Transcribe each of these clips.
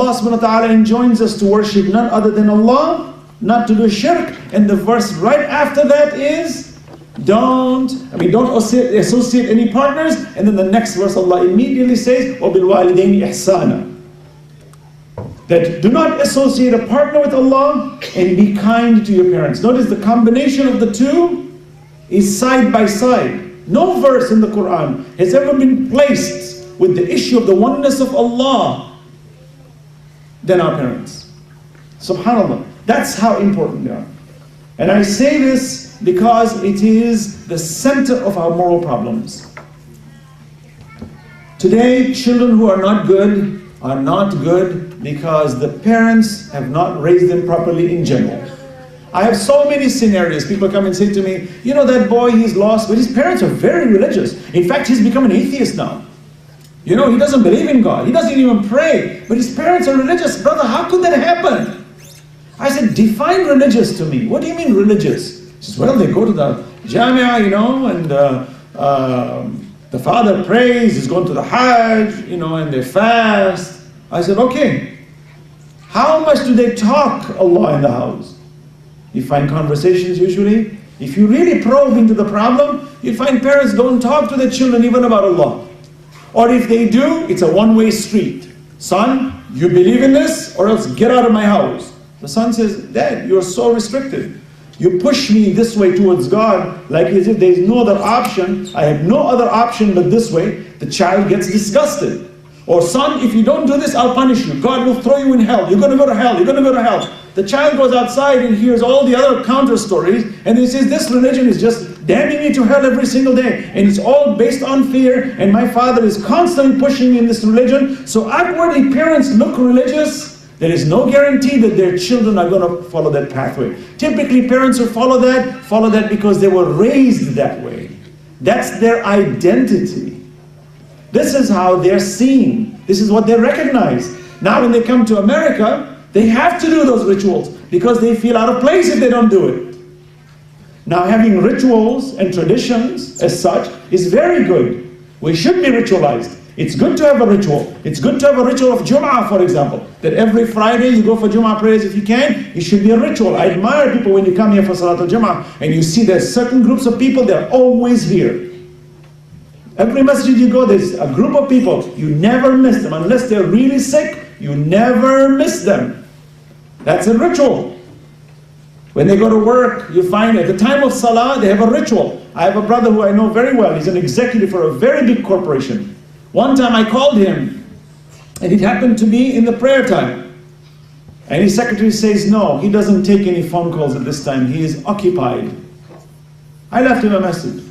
Allah subhanahu wa ta'ala enjoins us to worship none other than Allah, not to do shirk. And the verse right after that is, don't associate any partners. And then the next verse Allah immediately says, وَبِالْوَالِدَيْنِ إِحْسَانًا, that do not associate a partner with Allah and be kind to your parents. Notice the combination of the two is side by side. No verse in the Quran has ever been placed with the issue of the oneness of Allah than our parents. SubhanAllah. That's how important they are. And I say this because it is the center of our moral problems. Today, children who are not good because the parents have not raised them properly in general. I have so many scenarios. People come and say to me, you know that boy, he's lost, but his parents are very religious. In fact, he's become an atheist now. You know, he doesn't believe in God. He doesn't even pray. But his parents are religious. Brother, how could that happen? I said, define religious to me. What do you mean religious? He says, well, they go to the Jamia, you know, and the father prays, he's going to the Hajj, you know, and they fast. I said, okay, how much do they talk Allah in the house? You find conversations usually. If you really probe into the problem, you find parents don't talk to their children even about Allah. Or if they do, it's a one-way street. Son, you believe in this or else get out of my house. The son says, Dad, you're so restricted. You push me this way towards God like as if there's no other option. I have no other option but this way. The child gets disgusted. Or son, if you don't do this, I'll punish you. God will throw you in hell. You're going to go to hell. You're going to go to hell. The child goes outside and hears all the other counter stories and he says, this religion is just damning me to hell every single day. And it's all based on fear and my father is constantly pushing me in this religion. So outwardly parents look religious. There is no guarantee that their children are going to follow that pathway. Typically parents who follow that because they were raised that way. That's their identity. This is how they're seen. This is what they recognize. Now when they come to America, they have to do those rituals because they feel out of place if they don't do it. Now having rituals and traditions as such is very good. We should be ritualized. It's good to have a ritual. It's good to have a ritual of Jum'ah, for example. That every Friday you go for Jum'ah prayers if you can. It should be a ritual. I admire people when you come here for Salatul Jum'ah and you see there's certain groups of people, they're always here. Every masjid you go, there's a group of people. You never miss them. Unless they're really sick, you never miss them. That's a ritual. When they go to work, you find at the time of Salah, they have a ritual. I have a brother who I know very well. He's an executive for a very big corporation. One time I called him, and it happened to be in the prayer time. And his secretary says, no, he doesn't take any phone calls at this time. He is occupied. I left him a message.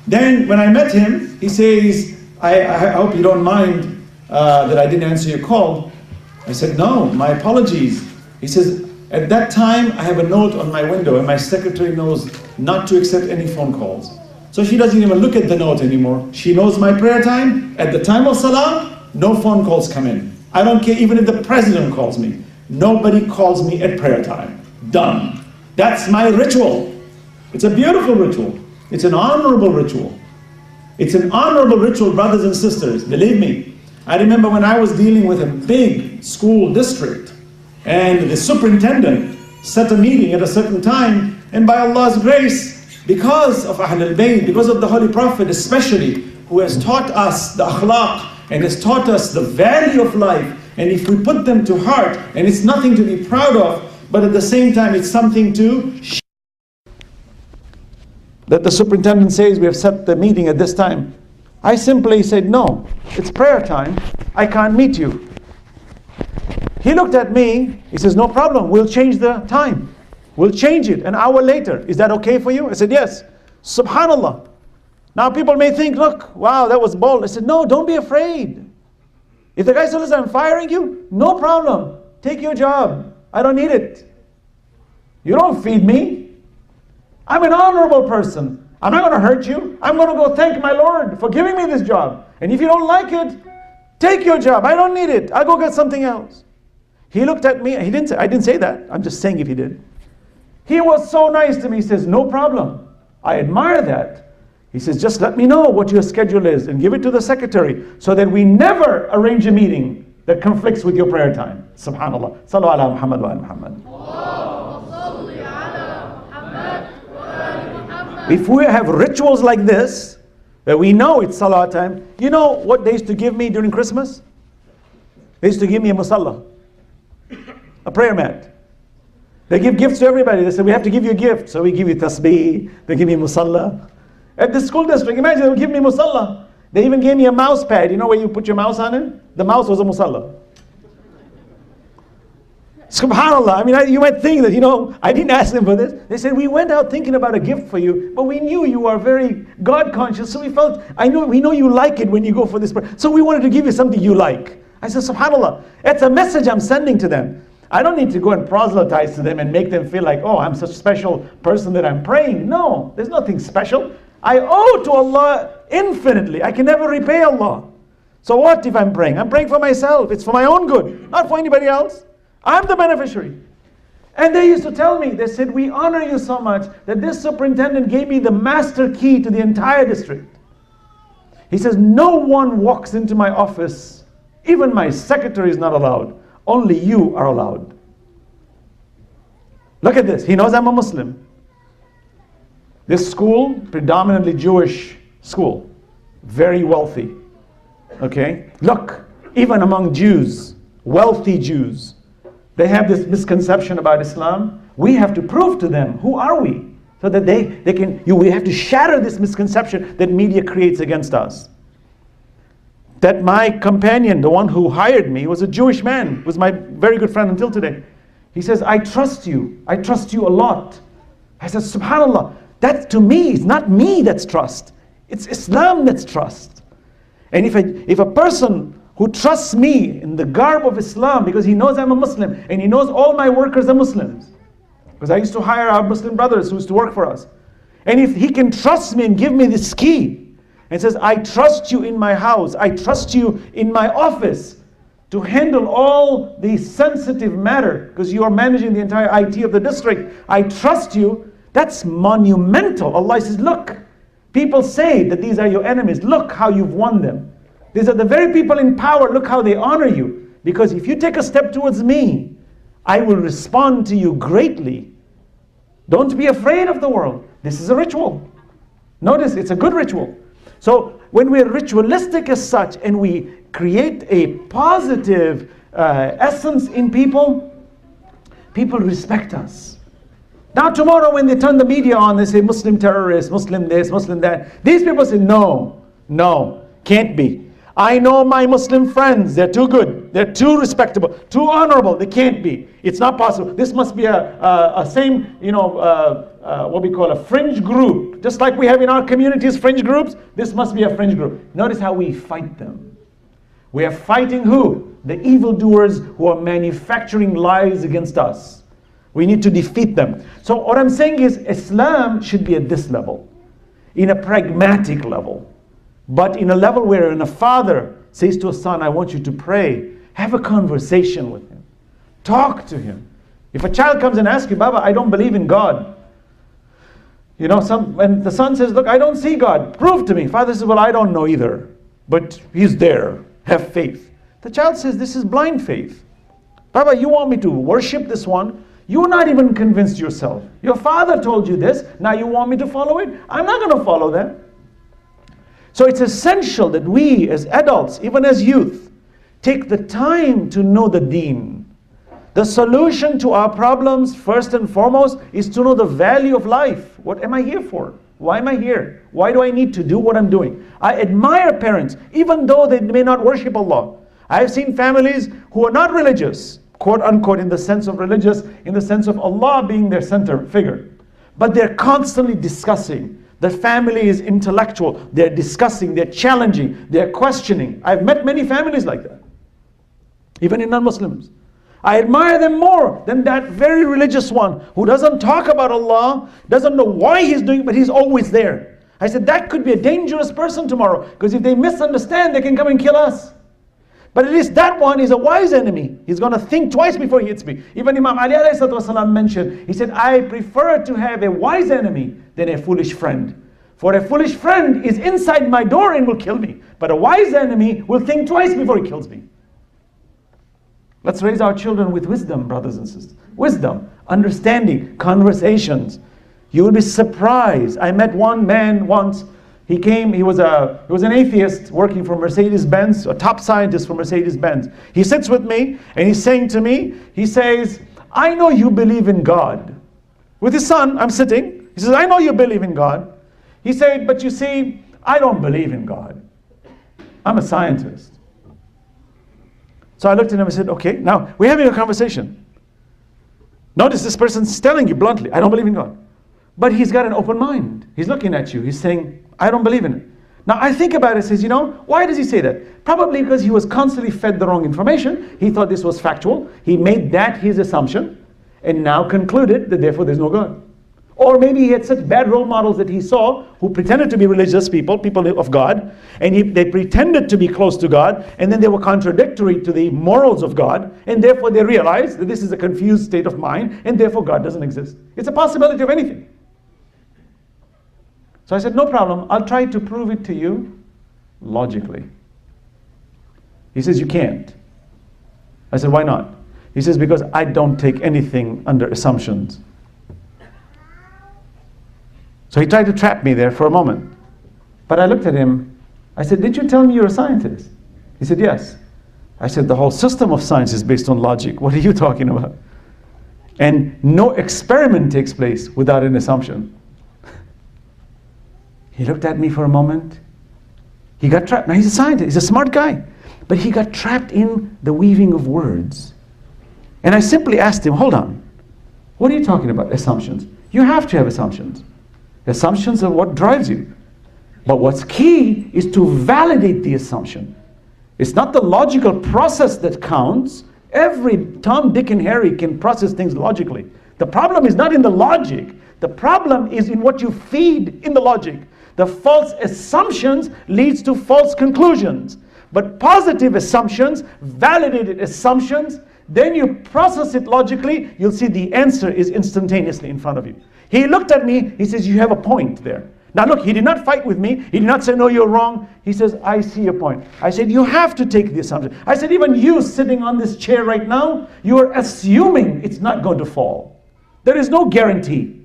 Then when I met him, he says, I hope you don't mind that I didn't answer your call. I said, no, my apologies. He says, at that time, I have a note on my window and my secretary knows not to accept any phone calls. So she doesn't even look at the note anymore. She knows my prayer time. At the time of Salah, no phone calls come in. I don't care even if the president calls me. Nobody calls me at prayer time. Done. That's my ritual. It's a beautiful ritual. It's an honorable ritual. It's an honorable ritual, brothers and sisters. Believe me. I remember when I was dealing with a big school district and the superintendent set a meeting at a certain time, and by Allah's grace, because of Ahlul Bayt, because of the Holy Prophet especially, who has taught us the akhlaq and has taught us the value of life, and if we put them to heart, and it's nothing to be proud of, but at the same time it's something to that the superintendent says we have set the meeting at this time. I simply said, no, it's prayer time. I can't meet you. He looked at me. He says, no problem. We'll change the time. We'll change it an hour later. Is that okay for you? I said, yes. Subhanallah. Now people may think, look, wow, that was bold. I said, no, don't be afraid. If the guy says, listen, I'm firing you, no problem. Take your job. I don't need it. You don't feed me. I'm an honorable person. I'm not going to hurt you. I'm going to go thank my Lord for giving me this job. And if you don't like it, take your job. I don't need it. I'll go get something else. He looked at me. I didn't say that. I'm just saying if he did. He was so nice to me. He says, no problem. I admire that. He says, just let me know what your schedule is and give it to the secretary so that we never arrange a meeting that conflicts with your prayer time. Subhanallah. Sallu ala Muhammad wa ala Muhammad. If we have rituals like this, that we know it's salah time, you know what they used to give me during Christmas? They used to give me a musalla, a prayer mat. They give gifts to everybody. They said, we have to give you a gift. So we give you tasbih, they give me musalla. At the school district, imagine they would give me musalla. They even gave me a mouse pad. You know where you put your mouse on it? The mouse was a musalla. Subhanallah. I mean, you might think that, I didn't ask them for this. They said, we went out thinking about a gift for you, but we knew you are very God conscious, so we felt, we know you like it when you go for this prayer. So we wanted to give you something you like. I said, subhanallah, it's a message I'm sending to them. I don't need to go and proselytize to them and make them feel like, oh, I'm such a special person that I'm praying. No, there's nothing special. I owe to Allah infinitely. I can never repay Allah. So what if I'm praying? I'm praying for myself. It's for my own good, not for anybody else. I'm the beneficiary. And they used to tell me, they said, we honor you so much that this superintendent gave me the master key to the entire district. He says, no one walks into my office, even my secretary is not allowed. Only you are allowed. Look at this. He knows I'm a Muslim. This school, predominantly Jewish school, very wealthy. Okay? Look, even among Jews, wealthy Jews, they have this misconception about Islam. We have to prove to them, who are we? So that we have to shatter this misconception that media creates against us. That my companion, the one who hired me, was a Jewish man, was my very good friend until today. He says, I trust you. I trust you a lot. I said, subhanallah, that to me is not me that's trust. It's Islam that's trust. And if a person who trusts me in the garb of Islam, because he knows I'm a Muslim, and he knows all my workers are Muslims, because I used to hire our Muslim brothers who used to work for us. And if he can trust me and give me this key, and says, I trust you in my house, I trust you in my office to handle all the sensitive matter, because you are managing the entire IT of the district, I trust you, that's monumental. Allah says, look, people say that these are your enemies, look how you've won them. These are the very people in power, look how they honor you. Because if you take a step towards me, I will respond to you greatly. Don't be afraid of the world. This is a ritual. Notice, it's a good ritual. So when we're ritualistic as such, and we create a positive essence in people, people respect us. Now tomorrow when they turn the media on, they say Muslim terrorists, Muslim this, Muslim that. These people say, no, can't be. I know my Muslim friends, they're too good, they're too respectable, too honorable, they can't be. It's not possible. This must be a same, what we call a fringe group. Just like we have in our communities fringe groups, this must be a fringe group. Notice how we fight them. We are fighting who? The evildoers who are manufacturing lies against us. We need to defeat them. So what I'm saying is, Islam should be at this level, in a pragmatic level. But in a level where a father says to a son, I want you to pray, have a conversation with him. Talk to him. If a child comes and asks you, Baba, I don't believe in God. When the son says, look, I don't see God, prove to me. Father says, well, I don't know either, but he's there. Have faith. The child says, this is blind faith. Baba, you want me to worship this one? You're not even convinced yourself. Your father told you this. Now you want me to follow it? I'm not going to follow them. So it's essential that we as adults, even as youth, take the time to know the deen. The solution to our problems, first and foremost, is to know the value of life. What am I here for? Why am I here? Why do I need to do what I'm doing? I admire parents, even though they may not worship Allah. I have seen families who are not religious, quote unquote, in the sense of religious, in the sense of Allah being their center figure. But they're constantly discussing. The family is intellectual. They're discussing, they're challenging, they're questioning. I've met many families like that, even in non-Muslims. I admire them more than that very religious one who doesn't talk about Allah, doesn't know why he's doing it, but he's always there. I said, that could be a dangerous person tomorrow, because if they misunderstand, they can come and kill us. But at least that one is a wise enemy. He's going to think twice before he hits me. Even Imam Ali ﷺ mentioned, he said, I prefer to have a wise enemy than a foolish friend. For a foolish friend is inside my door and will kill me. But a wise enemy will think twice before he kills me. Let's raise our children with wisdom, brothers and sisters. Wisdom, understanding, conversations. You will be surprised. I met one man once. He was an atheist working for Mercedes-Benz, a top scientist for Mercedes-Benz. He sits with me and he's saying to me, he says, I know you believe in God. With his son, I'm sitting. He says, I know you believe in God. He said, but you see, I don't believe in God. I'm a scientist. So I looked at him and said, okay, now we're having a conversation. Notice this person's telling you bluntly, I don't believe in God. But he's got an open mind. He's looking at you. He's saying, I don't believe in it. Now I think about it and says, why does he say that? Probably because he was constantly fed the wrong information. He thought this was factual. He made that his assumption and now concluded that therefore there's no God. Or maybe he had such bad role models that he saw who pretended to be religious people of God, and they pretended to be close to God, and then they were contradictory to the morals of God, and therefore they realized that this is a confused state of mind, and therefore God doesn't exist. It's a possibility of anything. So I said, no problem, I'll try to prove it to you logically. He says, you can't. I said, why not? He says, because I don't take anything under assumptions. So he tried to trap me there for a moment. But I looked at him. I said, did you tell me you're a scientist? He said, yes. I said, the whole system of science is based on logic. What are you talking about? And no experiment takes place without an assumption. He looked at me for a moment. He got trapped. Now he's a scientist. He's a smart guy. But he got trapped in the weaving of words. And I simply asked him, hold on. What are you talking about? Assumptions. You have to have assumptions. Assumptions are what drives you. But what's key is to validate the assumption. It's not the logical process that counts. Every Tom, Dick, and Harry can process things logically. The problem is not in the logic. The problem is in what you feed in the logic. The false assumptions leads to false conclusions. But positive assumptions, validated assumptions, then you process it logically, you'll see the answer is instantaneously in front of you. He looked at me, he says, you have a point there. Now look, he did not fight with me. He did not say, no, you're wrong. He says, I see your point. I said, you have to take the assumption. I said, even you sitting on this chair right now, you are assuming it's not going to fall. There is no guarantee.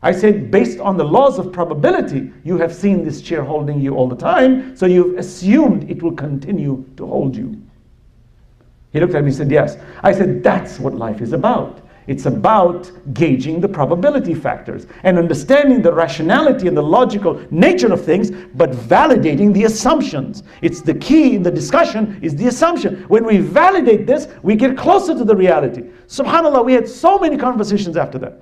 I said, based on the laws of probability, you have seen this chair holding you all the time, so you've assumed it will continue to hold you. He looked at me and said, yes. I said, that's what life is about. It's about gauging the probability factors and understanding the rationality and the logical nature of things, but validating the assumptions. It's the key in the discussion is the assumption. When we validate this, we get closer to the reality. SubhanAllah, we had so many conversations after that.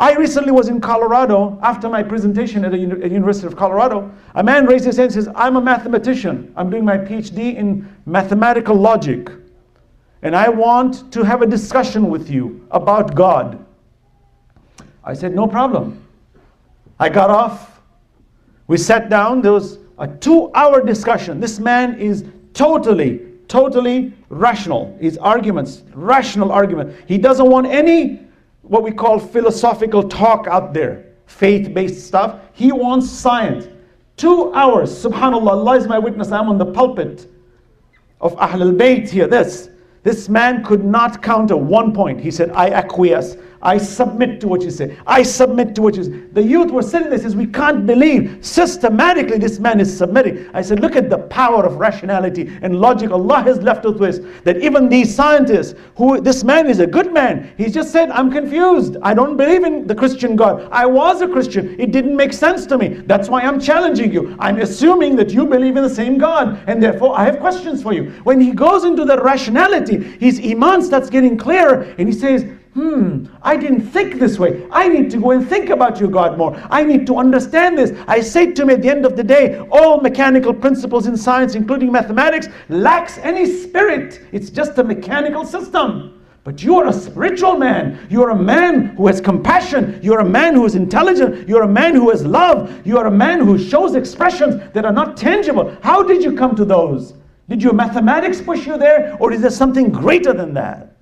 I recently was in Colorado after my presentation at the University of Colorado. A man raised his hand and says, I'm a mathematician. I'm doing my PhD in mathematical logic. And I want to have a discussion with you about God. I said, no problem. I got off. We sat down. There was a 2-hour discussion. This man is totally rational. His arguments, rational argument. He doesn't want any, what we call philosophical talk out there, faith-based stuff. He wants science. 2 hours. SubhanAllah, Allah is my witness. I'm on the pulpit of Ahl al-Bayt here. This man could not counter 1 point. He said, I acquiesce. I submit to what you say. I submit to what you say. The youth were sitting there, says, we can't believe systematically this man is submitting. I said, look at the power of rationality and logic Allah has left us with. That even these scientists, this man is a good man. He just said, I'm confused. I don't believe in the Christian God. I was a Christian. It didn't make sense to me. That's why I'm challenging you. I'm assuming that you believe in the same God. And therefore, I have questions for you. When he goes into the rationality, his iman starts getting clearer. And he says, I didn't think this way. I need to go and think about your God more. I need to understand this. I say to him at the end of the day, all mechanical principles in science, including mathematics, lacks any spirit. It's just a mechanical system. But you are a spiritual man. You are a man who has compassion. You are a man who is intelligent. You are a man who has love. You are a man who shows expressions that are not tangible. How did you come to those? Did your mathematics push you there, or is there something greater than that?